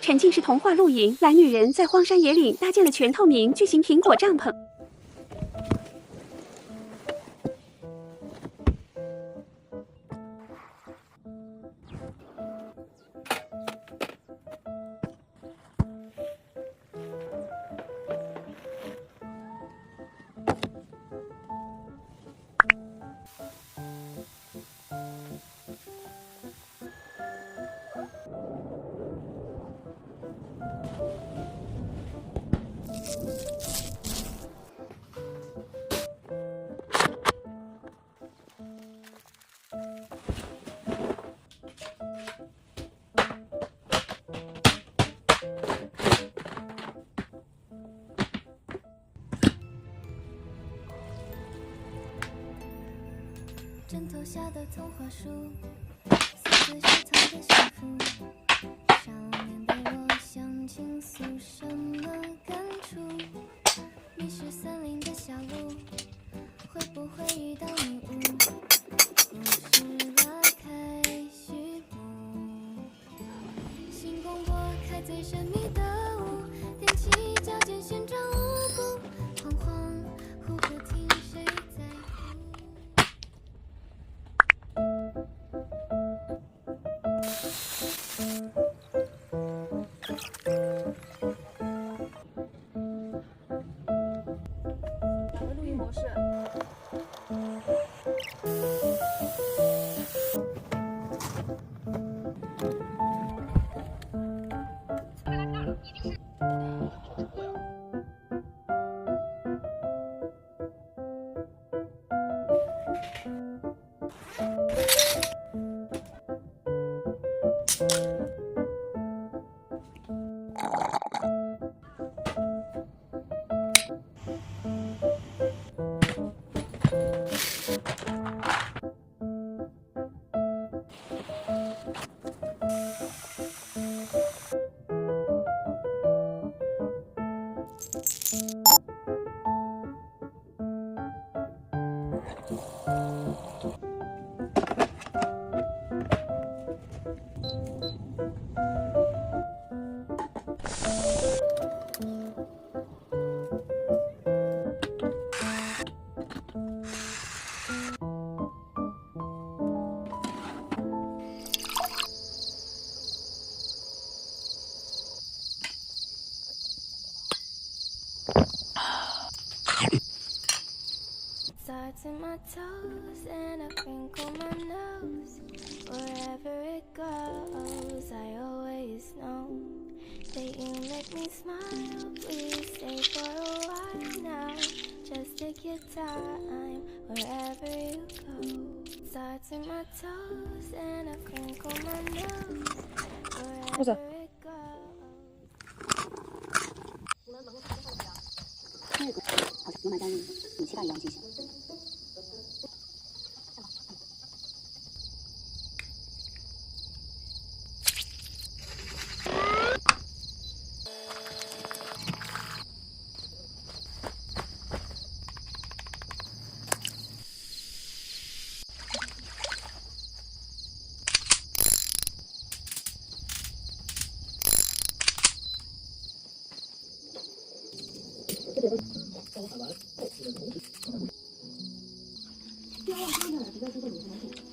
沉浸式童话露营，蓝女人在荒山野岭搭建了全透明巨型苹果帐篷。 枕头下的童话书，写字收藏的幸福。少年的我想倾诉什么感触？迷失森林的小路，会不会遇到迷雾？故事拉开序幕，星光拨开最神秘的雾，踮起脚尖旋转舞步，惶惶忽不听谁在乎。 两个录音模式。Thoughts in my toes and I crinkle my nose. Wherever it goes, I always know that you make me smile. Please stay for a while now. Just take your time wherever you go. Thoughts in my toes and I crinkle my nose. Wherever it goes. 那个好像牛奶单用武器大一样进行。 第二样，比较是个旅行文件。